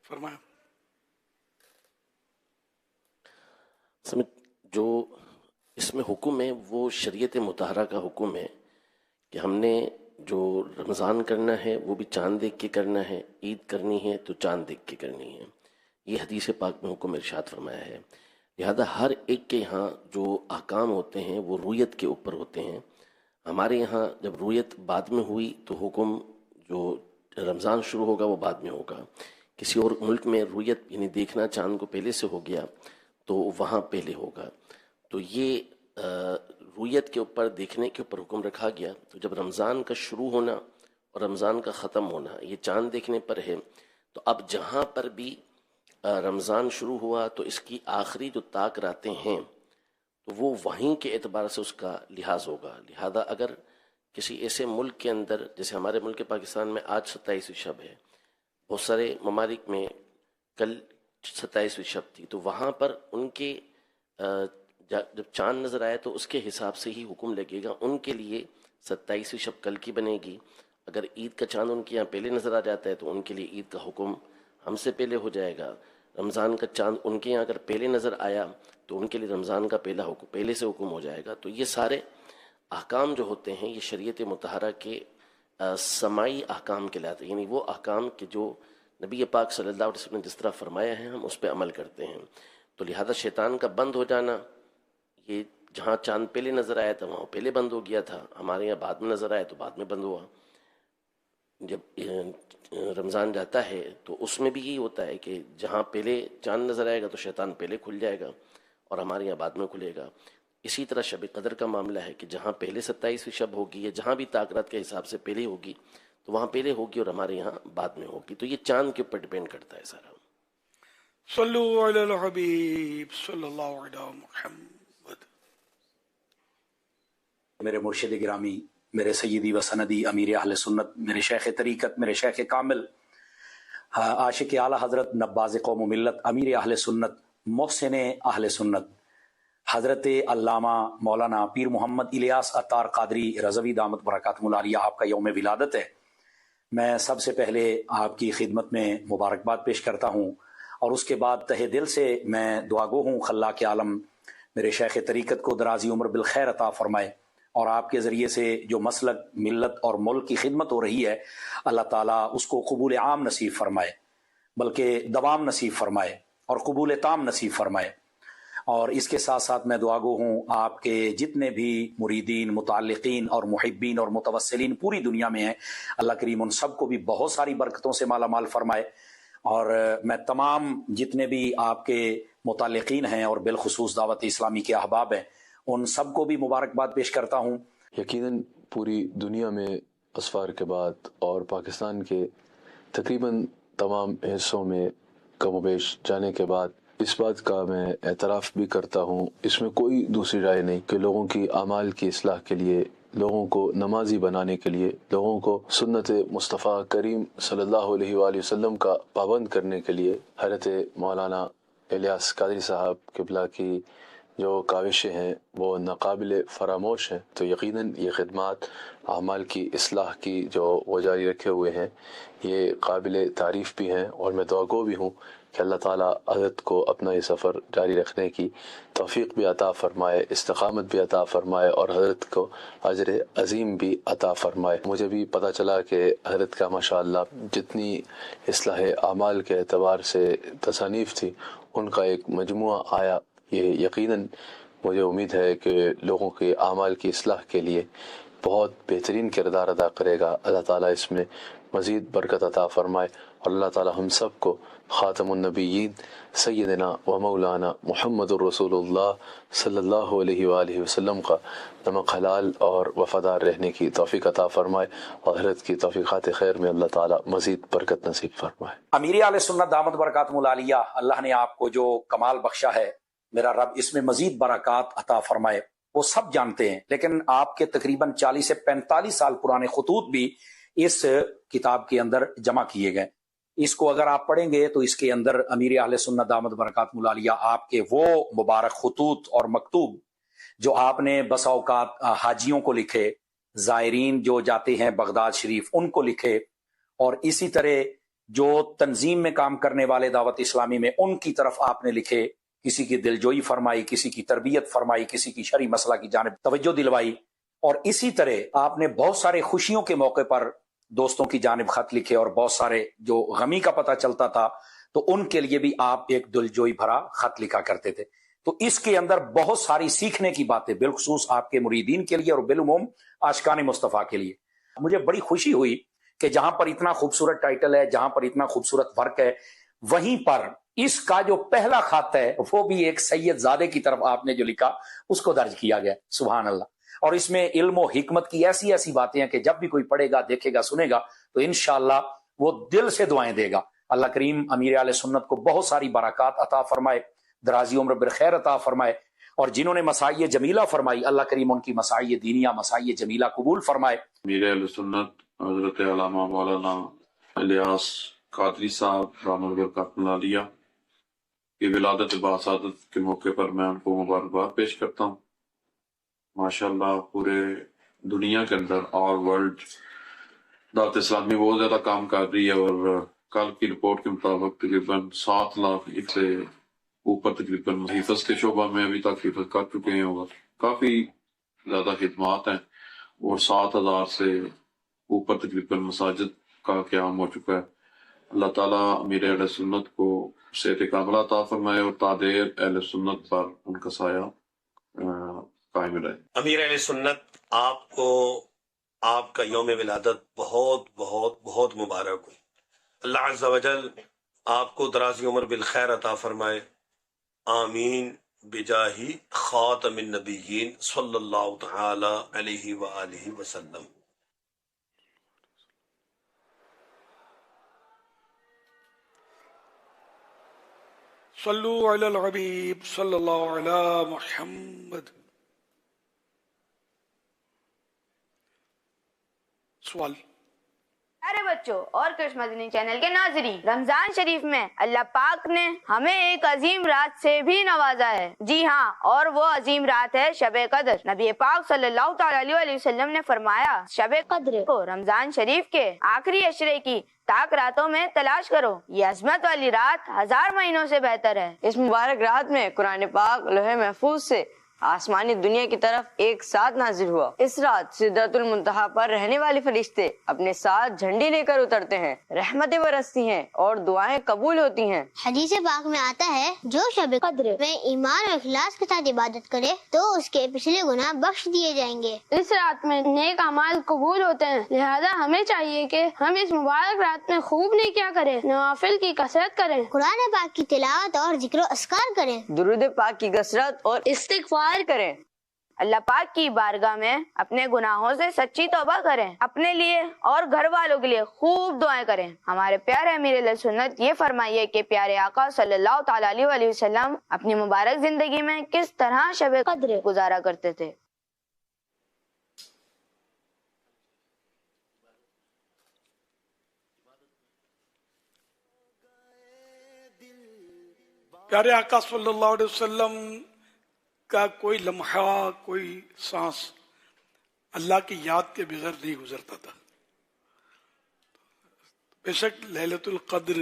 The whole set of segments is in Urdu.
فرمایا۔ جو اس میں حکم ہے وہ شریعت مطہرہ کا حکم ہے کہ ہم نے جو رمضان کرنا ہے وہ بھی چاند دیکھ کے کرنا ہے، عید کرنی ہے تو چاند دیکھ کے کرنی ہے، یہ حدیث پاک میں حکم ارشاد فرمایا ہے۔ لہذا ہر ایک کے یہاں جو احکام ہوتے ہیں وہ رویت کے اوپر ہوتے ہیں۔ ہمارے یہاں جب رویت بعد میں ہوئی تو حکم جو رمضان شروع ہوگا وہ بعد میں ہوگا۔ کسی اور ملک میں رویت یعنی دیکھنا چاند کو پہلے سے ہو گیا تو وہاں پہلے ہوگا۔ تو یہ رویت کے اوپر، دیکھنے کے اوپر حکم رکھا گیا۔ تو جب رمضان کا شروع ہونا اور رمضان کا ختم ہونا یہ چاند دیکھنے پر ہے، تو اب جہاں پر بھی رمضان شروع ہوا تو اس کی آخری جو طاق راتیں ہیں تو وہ وہیں کے اعتبار سے اس کا لحاظ ہوگا۔ لہذا اگر کسی ایسے ملک کے اندر، جیسے ہمارے ملک پاکستان میں آج 27ویں شب ہے، بہت سارے ممالک میں کل 27ویں شب تھی، تو وہاں پر ان کے جب چاند نظر آئے تو اس کے حساب سے ہی حکم لگے گا۔ ان کے لیے 27ویں شب کل کی بنے گی۔ اگر عید کا چاند ان کے یہاں پہلے نظر آ جاتا ہے تو ان کے لیے عید کا حکم ہم سے پہلے ہو جائے گا۔ رمضان کا چاند ان کے یہاں اگر پہلے نظر آیا تو ان کے لیے رمضان کا پہلے سے حکم ہو جائے گا۔ تو یہ سارے احکام جو ہوتے ہیں یہ شریعت مطہرہ کے سماعی احکام کہلاتے ہیں، یعنی وہ احکام کہ جو نبی پاک صلی اللہ علیہ وسلم نے جس طرح فرمایا ہے ہم اس پہ عمل کرتے ہیں۔ تو لہذا شیطان کا بند ہو جانا، یہ جہاں چاند پہلے نظر آیا تھا وہاں پہلے بند ہو گیا تھا، ہمارے یہاں بعد میں نظر آیا تو بعد میں بند ہوا۔ جب رمضان جاتا ہے تو اس میں بھی یہی ہوتا ہے کہ جہاں پہلے چاند نظر آئے گا تو شیطان پہلے کھل جائے گا اور ہمارے یہاں بعد میں کھلے گا۔ اسی طرح شب قدر کا معاملہ ہے کہ جہاں پہلے 27ویں شب ہوگی یا جہاں بھی طاقت کے حساب سے پہلے ہوگی تو وہاں پہلے ہوگی اور ہمارے یہاں بعد میں ہوگی۔ تو یہ چاند کے اوپر ڈیپینڈ کرتا ہے سارا۔ صلو علی الحبیب صلی اللہ علیہ محمد۔ میرے مرشد گرامی، میرے سیدی و سندی امیر اہل سنت، میرے شیخ طریقت، میرے شیخ کامل، عاشق اعلیٰ حضرت، نباز قوم و ملت، امیر اہل سنت، محسن اہل سنت، حضرت علامہ مولانا پیر محمد الیاس عطار قادری رضوی دامت برکاتہ العالیہ، آپ کا یوم ولادت ہے۔ میں سب سے پہلے آپ کی خدمت میں مبارکباد پیش کرتا ہوں اور اس کے بعد تہ دل سے میں دعا گو ہوں خلاق عالم میرے شیخ طریقت کو درازی عمر بالخیر عطا فرمائے، اور آپ کے ذریعے سے جو مسلک، ملت اور ملک کی خدمت ہو رہی ہے اللہ تعالیٰ اس کو قبول عام نصیب فرمائے، بلکہ دوام نصیب فرمائے اور قبول تام نصیب فرمائے۔ اور اس کے ساتھ ساتھ میں دعا گو ہوں آپ کے جتنے بھی مریدین، متعلقین اور محبین اور متوسلین پوری دنیا میں ہیں، اللہ کریم ان سب کو بھی بہت ساری برکتوں سے مالا مال فرمائے۔ اور میں تمام جتنے بھی آپ کے متعلقین ہیں اور بالخصوص دعوت اسلامی کے احباب ہیں ان سب کو بھی مبارکباد پیش کرتا ہوں۔ یقیناً پوری دنیا میں اسفار کے بعد اور پاکستان کے تقریباً تمام حصوں میں کم و بیش جانے کے بعد اس بات کا میں اعتراف بھی کرتا ہوں، اس میں کوئی دوسری رائے نہیں، کہ لوگوں کی اعمال کی اصلاح کے لیے، لوگوں کو نمازی بنانے کے لیے، لوگوں کو سنت مصطفیٰ کریم صلی اللہ علیہ وآلہ وسلم کا پابند کرنے کے لیے حضرت مولانا الیاس قادری صاحب قبلہ کی جو کاوشیں ہیں وہ ناقابل فراموش ہیں۔ تو یقیناً یہ خدمات اعمال کی اصلاح کی جو وہ جاری رکھے ہوئے ہیں یہ قابل تعریف بھی ہیں، اور میں دعا گو بھی ہوں کہ اللہ تعالیٰ حضرت کو اپنا یہ سفر جاری رکھنے کی توفیق بھی عطا فرمائے، استقامت بھی عطا فرمائے، اور حضرت کو اجر عظیم بھی عطا فرمائے۔ مجھے بھی پتہ چلا کہ حضرت کا ماشاءاللہ جتنی اصلاح اعمال کے اعتبار سے تصانیف تھی ان کا ایک مجموعہ آیا۔ یہ یقیناً مجھے امید ہے کہ لوگوں کے اعمال کی اصلاح کے لیے بہت بہترین کردار ادا کرے گا۔ اللہ تعالیٰ اس میں مزید برکت عطا فرمائے، اور اللہ تعالیٰ ہم سب کو خاتم النبیین سیدنا و مولانا محمد الرسول اللہ صلی اللہ علیہ وآلہ وسلم کا نمک حلال اور وفادار رہنے کی توفیق عطا فرمائے، اور حضرت کی توفیقات خیر میں اللہ تعالیٰ مزید برکت نصیب فرمائے۔ امیر اہل سنت دامت برکاتہ العالیہ، اللہ نے آپ کو جو کمال بخشا ہے میرا رب اس میں مزید برکات عطا فرمائے۔ وہ سب جانتے ہیں، لیکن آپ کے تقریباً 40 سے 45 سال پرانے خطوط بھی اس کتاب کے اندر جمع کیے گئے۔ اس کو اگر آپ پڑھیں گے تو اس کے اندر امیر اہل سنت دامت برکاتہ العالیہ آپ کے وہ مبارک خطوط اور مکتوب جو آپ نے بسا اوقات حاجیوں کو لکھے، زائرین جو جاتے ہیں بغداد شریف ان کو لکھے، اور اسی طرح جو تنظیم میں کام کرنے والے دعوت اسلامی میں، ان کی طرف آپ نے لکھے، کسی کی دلجوئی فرمائی، کسی کی تربیت فرمائی، کسی کی شرعی مسئلہ کی جانب توجہ دلوائی، اور اسی طرح آپ نے بہت سارے خوشیوں کے موقع پر دوستوں کی جانب خط لکھے، اور بہت سارے جو غمی کا پتہ چلتا تھا تو ان کے لیے بھی آپ ایک دلجوئی بھرا خط لکھا کرتے تھے۔ تو اس کے اندر بہت ساری سیکھنے کی باتیں بالخصوص آپ کے مریدین کے لیے اور بالعموم عاشقان مصطفیٰ کے لیے۔ مجھے بڑی خوشی ہوئی کہ جہاں پر اتنا خوبصورت ٹائٹل ہے، جہاں پر اتنا خوبصورت ورک ہے، وہیں پر اس کا جو پہلا خط ہے وہ بھی ایک سید زادے کی طرف آپ نے جو لکھا اس کو درج کیا گیا۔ سبحان اللہ۔ اور اس میں علم و حکمت کی ایسی ایسی باتیں ہیں کہ جب بھی کوئی پڑھے گا، دیکھے گا، سنے گا تو انشاءاللہ وہ دل سے دعائیں دے گا۔ اللہ کریم امیر اہل سنت کو بہت ساری برکات عطا فرمائے، درازی عمر بالخیر عطا فرمائے، اور جنہوں نے مسائی جمیلہ فرمائی اللہ کریم ان کی مسائی دینیہ، مسائی جمیلہ قبول فرمائے۔ امیر اہل سنت حضرت علامہ مولانا الیاس قادری صاحب رحمۃ اللہ برکاتہ عالیہ کی ولادت باسعادت کے موقع پر میں ان کو مبارکباد پیش کرتا ہوں۔ ماشاءاللہ پورے دنیا کے اندر اور ورلڈ دعوت اسلامی بہت زیادہ کام کر رہی ہے، اور کل کی رپورٹ کے مطابق تقریباً 7 لاکھ سے اوپر تقریباً حفظ کے شعبہ میں ابھی تک حفظ کر چکے ہیں، اور کافی زیادہ خدمات ہیں، اور 7,000 سے اوپر تقریباً مساجد کا قیام ہو چکا ہے۔ اللہ تعالیٰ امیر اہل سنت کو صحت کاملہ عطا فرمائے اور تادیر اہل سنت پر ان کا سایہ قائم رہے۔ امیر اہل سنت، آپ کو آپ کا یوم ولادت بہت بہت بہت مبارک ہو۔ اللہ عز و جل آپ کو درازی عمر بالخیر عطا فرمائے، آمین بجاہی خاتم النبیین صلی اللہ تعالی علیہ وآلہ وسلم۔ صلو علی الحبیب صلی اللہ علی محمد۔ سوال۔ پیارے بچوں اور کرش مدنی چینل کے ناظرین، رمضان شریف میں اللہ پاک نے ہمیں ایک عظیم رات سے بھی نوازا ہے۔ جی ہاں، اور وہ عظیم رات ہے شب قدر۔ نبی پاک صلی اللہ تعالی علیہ وسلم نے فرمایا، شب قدر کو رمضان شریف کے آخری عشرے کی تاک راتوں میں تلاش کرو، یہ عظمت والی رات 1000 مہینوں سے بہتر ہے۔ اس مبارک رات میں قرآن پاک لوح محفوظ سے آسمانی دنیا کی طرف ایک ساتھ نازل ہوا۔ اس رات سدرۃ المنتہا پر رہنے والے فرشتے اپنے ساتھ جھنڈی لے کر اترتے ہیں، رحمتیں برستی ہیں اور دعائیں قبول ہوتی ہیں۔ حدیث پاک میں آتا ہے، جو شب قدر میں ایمان اور اخلاص کے ساتھ عبادت کرے تو اس کے پچھلے گناہ بخش دیے جائیں گے۔ اس رات میں نیک اعمال قبول ہوتے ہیں، لہذا ہمیں چاہیے کہ ہم اس مبارک رات میں خوب نیکیاں کریں، نوافل کی کثرت کریں، قرآن پاک کی تلاوت اور ذکر و اذکار کریں، درود پاک کی کثرت اور استغفار کریں، اللہ پاک کی بارگاہ میں اپنے گناہوں سے سچی توبہ کریں، اپنے لیے اور گھر والوں کے لیے خوب دعائیں کریں۔ ہمارے پیارے امیر اہل سنت یہ فرمائیے کہ پیارے آقا صلی اللہ تعالی علیہ وسلم اپنی مبارک زندگی میں کس طرح شب قدر گزارا کرتے تھے۔ پیارے آقا صلی اللہ علیہ وسلم کا کوئی لمحہ، کوئی سانس اللہ کی یاد کے بغیر نہیں گزرتا تھا۔ بے شک لیلۃ القدر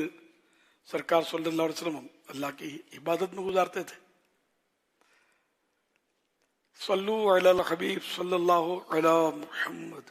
سرکار صلی اللہ علیہ وسلم اللہ کی عبادت میں گزارتے تھے۔ صلو علی الحبیب صلی اللہ علی محمد۔